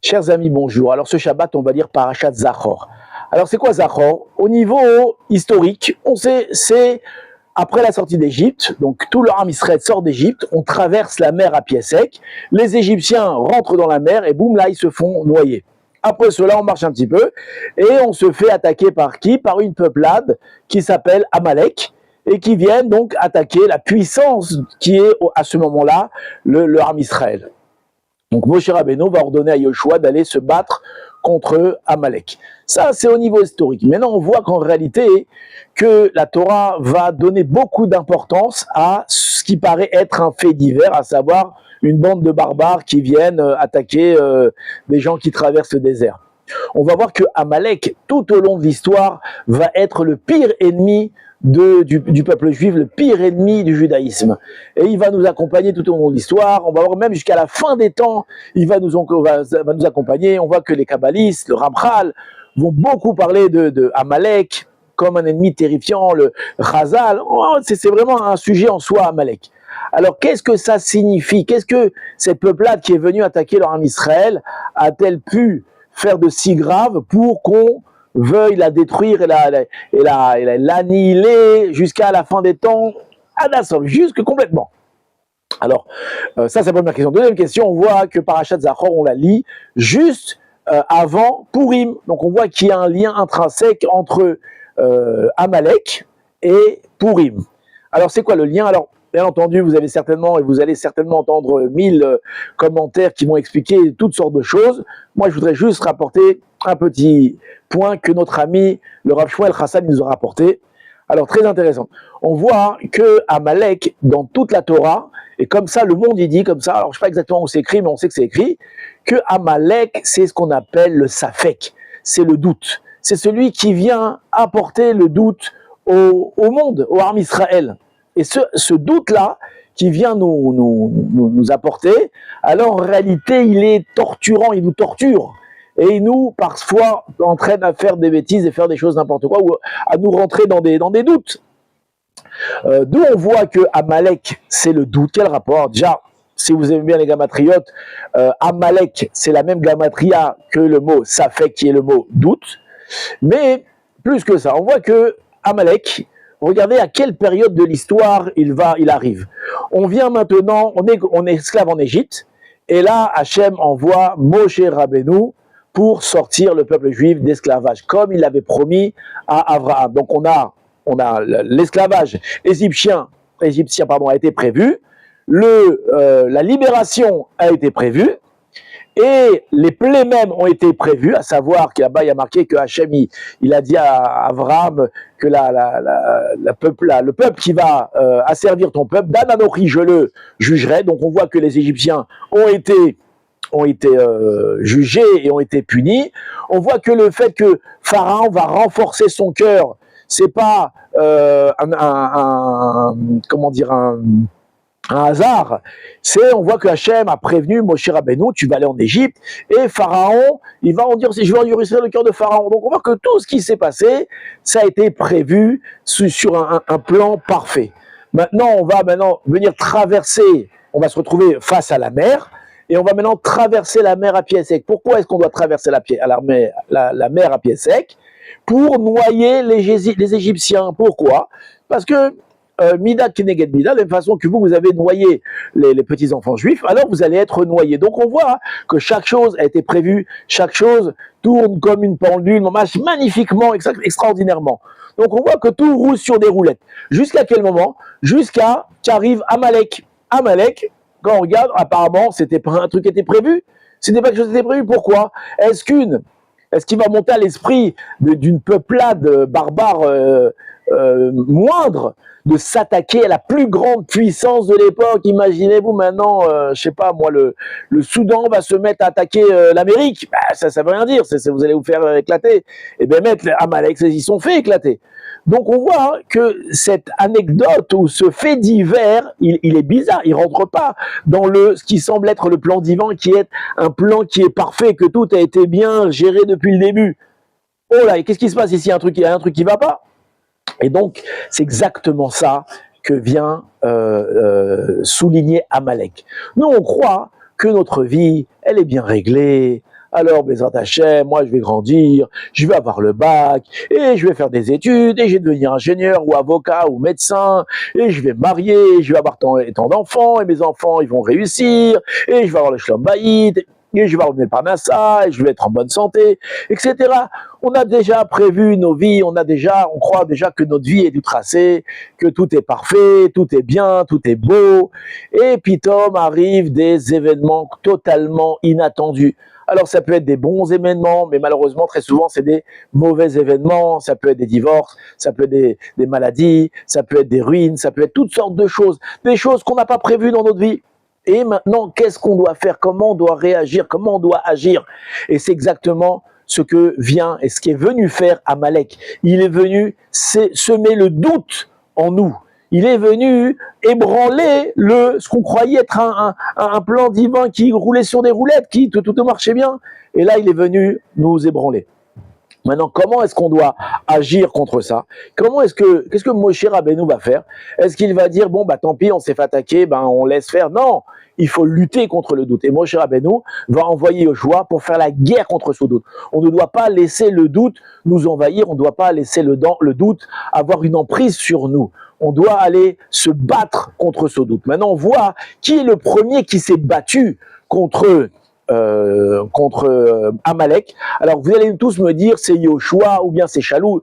Chers amis, bonjour. Alors ce Shabbat, on va lire Parashat Zachor. Alors c'est quoi Zachor? Au niveau historique, on sait, c'est après la sortie d'Égypte, donc tout le Ham Israël sort d'Égypte, on traverse la mer à pied sec, les Égyptiens rentrent dans la mer et boum, là ils se font noyer. Après cela, on marche un petit peu et on se fait attaquer par qui? Par une peuplade qui s'appelle Amalek et qui viennent donc attaquer la puissance qui est à ce moment-là le Ham Israël. Donc Moshe Rabbeinu va ordonner à Yoshua d'aller se battre contre Amalek. Ça, c'est au niveau historique. Maintenant, on voit qu'en réalité, que la Torah va donner beaucoup d'importance à ce qui paraît être un fait divers, à savoir une bande de barbares qui viennent attaquer des gens qui traversent le désert. On va voir que Amalek, tout au long de l'histoire, va être le pire ennemi du peuple juif, le pire ennemi du judaïsme. Et il va nous accompagner tout au long de l'histoire. On va voir même jusqu'à la fin des temps, il va nous accompagner. On voit que les kabbalistes, le Ramchal, vont beaucoup parler de Amalek comme un ennemi terrifiant, le Chazal. Oh, c'est vraiment un sujet en soi, Amalek. Alors, qu'est-ce que ça signifie? Qu'est-ce que cette peuplade qui est venue attaquer leur âme Israël a-t-elle pu faire de si grave pour qu'on veuille la détruire et l'annihiler jusqu'à la fin des temps, à la somme, jusque complètement? Alors, ça c'est la première question. Deuxième question, on voit que Parashat Zachor, on la lit juste avant Purim. Donc on voit qu'il y a un lien intrinsèque entre Amalek et Purim. Alors c'est quoi le lien? Alors, bien entendu, vous allez certainement entendre 1000 commentaires qui vont expliquer toutes sortes de choses. Moi, je voudrais juste rapporter un petit point que notre ami, le Rav Shmuel Hassan, nous a rapporté. Alors, très intéressant. On voit que Amalek, dans toute la Torah, et comme ça, le monde, il dit comme ça, alors je ne sais pas exactement où c'est écrit, mais on sait que c'est écrit, que Amalek, c'est ce qu'on appelle le Safek, c'est le doute. C'est celui qui vient apporter le doute au monde, au Ham Israël. Et ce doute-là, qui vient nous apporter, alors en réalité, il est torturant, il nous torture. Et il nous, parfois, entraîne à faire des bêtises et faire des choses n'importe quoi, ou à nous rentrer dans des doutes. D'où on voit que Amalek, c'est le doute. Quel rapport? Déjà, si vous aimez bien les gamatriotes, Amalek, c'est la même gamatria que le mot Safek, qui est le mot doute. Mais, plus que ça, on voit que Amalek, regardez à quelle période de l'histoire il arrive. On vient maintenant, on est esclave en Égypte, et là, Hachem envoie Moshe Rabbeinu pour sortir le peuple juif d'esclavage, comme il l'avait promis à Abraham. Donc on a l'esclavage égyptien a été prévu, la libération a été prévue, et les plaies même ont été prévues, à savoir qu'il y a marqué que Hachem, il a dit à Abraham que le peuple qui va asservir ton peuple, d'Ananochi, je le jugerai. Donc on voit que les Égyptiens ont été jugés et ont été punis. On voit que le fait que Pharaon va renforcer son cœur, c'est pas un hasard. On voit que Hachem a prévenu Moshe Rabbeinu, tu vas aller en Égypte, et Pharaon, il va en dire, je vais endurcir le cœur de Pharaon. Donc on voit que tout ce qui s'est passé, ça a été prévu sur un plan parfait. Maintenant, on va venir traverser, on va se retrouver face à la mer, et on va maintenant traverser la mer à pied sec. Pourquoi est-ce qu'on doit traverser la mer à pied sec? Pour noyer les Égyptiens. Pourquoi? Parce que Mida Keneged Mida, de la même façon que vous avez noyé les petits-enfants juifs, alors vous allez être noyés. Donc on voit que chaque chose a été prévue, chaque chose tourne comme une pendule, marche magnifiquement, extraordinairement. Donc on voit que tout roule sur des roulettes. Jusqu'à quel moment? Jusqu'à qu'arrive Amalek. Amalek, quand on regarde, apparemment, c'était pas un truc qui était prévu. C'était pas quelque chose qui était prévu. Pourquoi? Est-ce qu'il va monter à l'esprit d'une peuplade barbare moindre de s'attaquer à la plus grande puissance de l'époque? Imaginez-vous maintenant, je sais pas moi, le Soudan va se mettre à attaquer l'Amérique. Ça veut rien dire, vous allez vous faire éclater. Et bien mettre Amalek, ils sont fait éclater. Donc on voit que cette anecdote ou ce fait divers, il est bizarre, il rentre pas dans ce qui semble être le plan divin, qui est un plan qui est parfait, que tout a été bien géré depuis le début. Oh là, et qu'est-ce qui se passe ici? Il y a un truc qui va pas. Et donc c'est exactement ça que vient souligner Amalek. Nous on croit que notre vie, elle est bien réglée, Alors, Bezrat Hashem, moi, je vais grandir, je vais avoir le bac, et je vais faire des études, et je vais devenir ingénieur, ou avocat, ou médecin, et je vais me marier, je vais avoir tant d'enfants, et mes enfants, ils vont réussir, et je vais avoir le shlom bayit, et je vais revenir par Nassa, et je vais être en bonne santé, etc. On a déjà prévu nos vies, on croit déjà que notre vie est du tracé, que tout est parfait, tout est bien, tout est beau, et puis arrivent des événements totalement inattendus. Alors ça peut être des bons événements, mais malheureusement très souvent c'est des mauvais événements, ça peut être des divorces, ça peut être des maladies, ça peut être des ruines, ça peut être toutes sortes de choses, des choses qu'on n'a pas prévues dans notre vie. Et maintenant, qu'est-ce qu'on doit faire? Comment on doit réagir? Comment on doit agir? Et c'est exactement ce que vient et ce qui est venu faire Amalek. Il est venu semer le doute en nous. Il est venu ébranler ce qu'on croyait être un plan divin qui roulait sur des roulettes, qui tout marchait bien. Et là, il est venu nous ébranler. Maintenant, comment est-ce qu'on doit agir contre ça? Qu'est-ce que Moshe Rabbeinu va faire? Est-ce qu'il va dire, bon, bah, tant pis, on s'est fait attaquer, ben, on laisse faire? Non! Il faut lutter contre le doute. Et Moshe Rabbeinu va envoyer Yoshua pour faire la guerre contre ce doute. On ne doit pas laisser le doute nous envahir, on ne doit pas laisser le doute avoir une emprise sur nous. On doit aller se battre contre ce doute. Maintenant, on voit qui est le premier qui s'est battu contre Amalek. Alors vous allez tous me dire c'est Yoshua ou bien c'est Shaoul,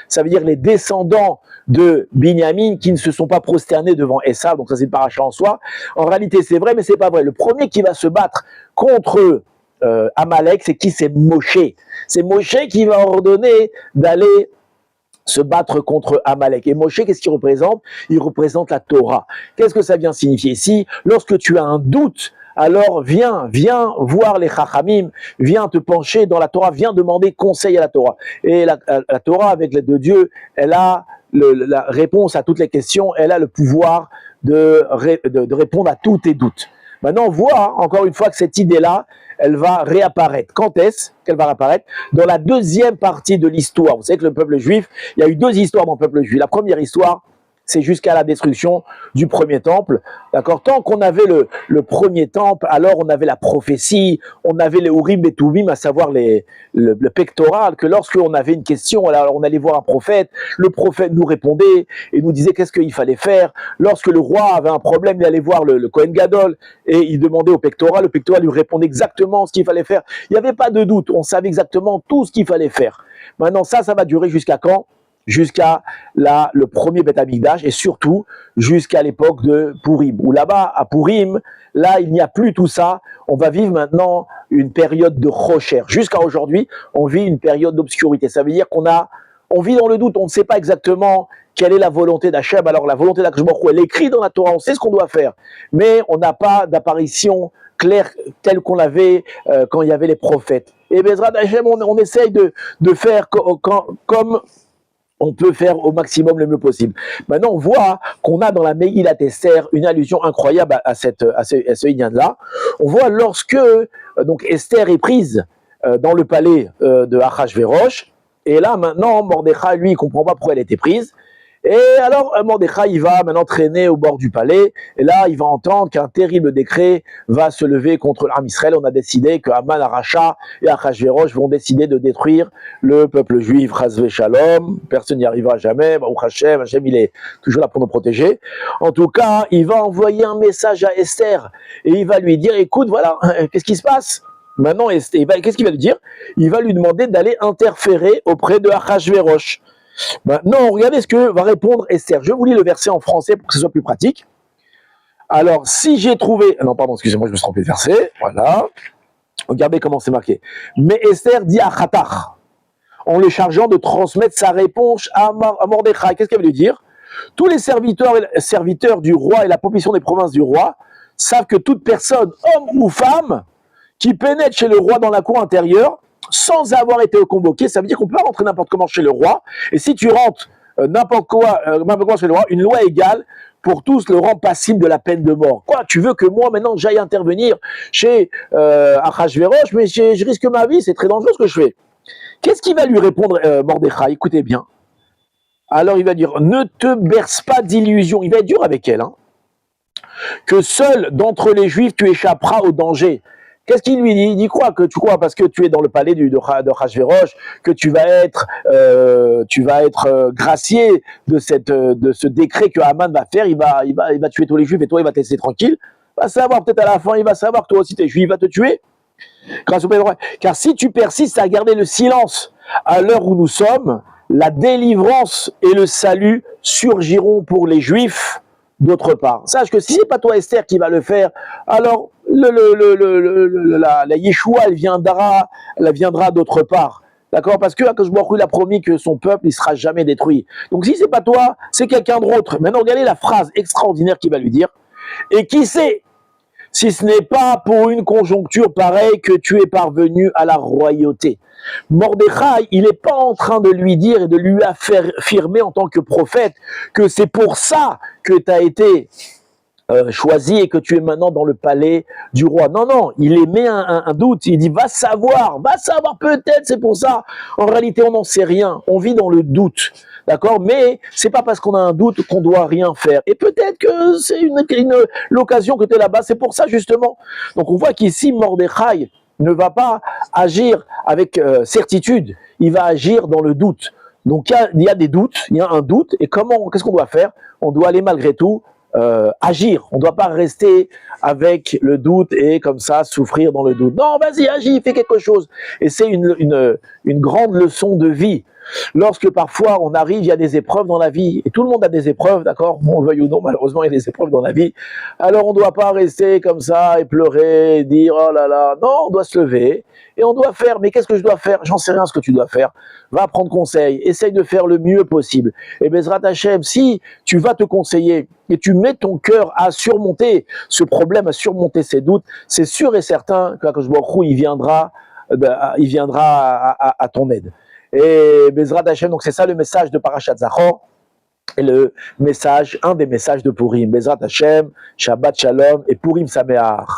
ça veut dire les descendants de Binyamin qui ne se sont pas prosternés devant Esav, donc ça c'est une paracha en soi. En réalité c'est vrai mais c'est pas vrai. Le premier qui va se battre contre Amalek, c'est qui? C'est Moshe. C'est Moshe qui va ordonner d'aller se battre contre Amalek. Et Moshe, qu'est-ce qu'il représente? Il représente la Torah. Qu'est-ce que ça vient signifier ici? Lorsque tu as un doute, alors viens voir les Chachamim, viens te pencher dans la Torah, viens demander conseil à la Torah. Et la Torah, avec l'aide de Dieu, elle a la réponse à toutes les questions, elle a le pouvoir de répondre à tous tes doutes. Maintenant, on voit encore une fois que cette idée-là, elle va réapparaître. Quand est-ce qu'elle va réapparaître? Dans la deuxième partie de l'histoire. Vous savez que le peuple juif, il y a eu deux histoires dans le peuple juif. La première histoire, c'est jusqu'à la destruction du premier temple. D'accord? Tant qu'on avait le premier temple, alors on avait la prophétie, on avait les Urim et Tumim, à savoir le pectoral, que lorsqu'on avait une question, alors on allait voir un prophète, le prophète nous répondait et nous disait qu'est-ce qu'il fallait faire. Lorsque le roi avait un problème, il allait voir le Kohen Gadol et il demandait au pectoral, le pectoral lui répondait exactement ce qu'il fallait faire. Il n'y avait pas de doute, on savait exactement tout ce qu'il fallait faire. Maintenant, ça va durer jusqu'à quand? Jusqu'à le premier Beth Amikdash et surtout jusqu'à l'époque de Purim. Où là-bas, à Purim, là, il n'y a plus tout ça. On va vivre maintenant une période de recherche. Jusqu'à aujourd'hui, on vit une période d'obscurité. Ça veut dire on vit dans le doute, on ne sait pas exactement quelle est la volonté d'Hachem. Alors la volonté d'Hachem, elle est écrite dans la Torah, on sait ce qu'on doit faire, mais on n'a pas d'apparition claire telle qu'on l'avait quand il y avait les prophètes. Et Bezrat Hachem, on essaye de faire comme on peut faire au maximum le mieux possible. Maintenant, on voit qu'on a dans la Megillat Esther une allusion incroyable à ce Inyan-là. On voit lorsque donc Esther est prise dans le palais de Achashverosh, et là maintenant Mordechai, lui, il comprend pas pourquoi elle était prise. Et alors Mordechai, il va maintenant traîner au bord du palais, et là il va entendre qu'un terrible décret va se lever contre l'Am Israël. On a décidé que Haman, Aracha et Achashverosh vont décider de détruire le peuple juif. Chas Shalom, personne n'y arrivera jamais. Baruch Hashem, Hashem il est toujours là pour nous protéger. En tout cas, il va envoyer un message à Esther, et il va lui dire, écoute, voilà, qu'est-ce qui se passe? Maintenant, Esther, qu'est-ce qu'il va lui dire? Il va lui demander d'aller interférer auprès de Achashverosh. Maintenant, regardez ce que va répondre Esther. Je vous lis le verset en français pour que ce soit plus pratique. Alors, si j'ai trouvé... Non, pardon, excusez-moi, je me suis trompé de verset. Voilà. Regardez comment c'est marqué. Mais Esther dit à Khatar, en le chargeant de transmettre sa réponse à Mordechai. Qu'est-ce qu'elle veut lui dire? Tous les serviteurs du roi et la population des provinces du roi savent que toute personne, homme ou femme, qui pénètre chez le roi dans la cour intérieure, sans avoir été convoqué, ça veut dire qu'on peut pas rentrer n'importe comment chez le roi, et si tu rentres n'importe quoi chez le roi, une loi égale pour tous le rend passible de la peine de mort. Quoi, tu veux que moi maintenant j'aille intervenir chez Achashverosh, mais je risque ma vie, c'est très dangereux ce que je fais. Qu'est-ce qu'il va lui répondre Mordechai? Écoutez bien. Alors il va dire, ne te berce pas d'illusions, il va être dur avec elle, hein, que seul d'entre les Juifs tu échapperas au danger, Qu'est-ce qu'il lui dit? Il dit quoi? Que tu crois parce que tu es dans le palais de Hachvérosh, que tu vas être gracié de ce décret que Haman va faire. Il va tuer tous les Juifs et toi il va te laisser tranquille. Il va savoir peut-être à la fin, il va savoir que toi aussi t'es Juif, il va te tuer. Grâce au Père. Car si tu persistes à garder le silence à l'heure où nous sommes, la délivrance et le salut surgiront pour les Juifs d'autre part. Sache que si c'est pas toi Esther qui va le faire, alors la Yeshua elle viendra d'autre part. D'accord? Parce que Akadosh Baruch Hu, il a promis que son peuple ne sera jamais détruit. Donc si c'est pas toi, c'est quelqu'un d'autre. Maintenant regardez la phrase extraordinaire qu'il va lui dire. Et qui sait si ce n'est pas pour une conjoncture pareille que tu es parvenu à la royauté. Mordechai, il n'est pas en train de lui dire et de lui affirmer en tant que prophète que c'est pour ça que tu as été choisi et que tu es maintenant dans le palais du roi. Non, non, il émet un doute. Il dit, va savoir, peut-être c'est pour ça. En réalité, on n'en sait rien. On vit dans le doute. D'accord? Mais c'est pas parce qu'on a un doute qu'on doit rien faire. Et peut-être que c'est l'occasion que tu es là-bas. C'est pour ça, justement. Donc, on voit qu'ici, Mordechai ne va pas agir avec certitude. Il va agir dans le doute. Donc, il y a des doutes. Il y a un doute. Et qu'est-ce qu'on doit faire? On doit aller malgré tout agir. On ne doit pas rester avec le doute et comme ça souffrir dans le doute. Non, vas-y, agis, fais quelque chose. Et c'est une grande leçon de vie. Lorsque parfois on arrive, il y a des épreuves dans la vie, et tout le monde a des épreuves, d'accord? On le veuille ou non, malheureusement il y a des épreuves dans la vie. Alors on ne doit pas rester comme ça et pleurer, et dire oh là là. Non, on doit se lever et on doit faire. Mais qu'est-ce que je dois faire? J'en sais rien ce que tu dois faire. Va prendre conseil, essaye de faire le mieux possible. Et Bezrat Hashem, si tu vas te conseiller et tu mets ton cœur à surmonter ce problème, à surmonter ces doutes, c'est sûr et certain qu'Akadosh Baruch Hu, il viendra à ton aide. Et Bezrat Hashem, donc c'est ça le message de Parashat Zachor, et un des messages de Purim. Bezrat Hashem, Shabbat Shalom et Purim Sameach.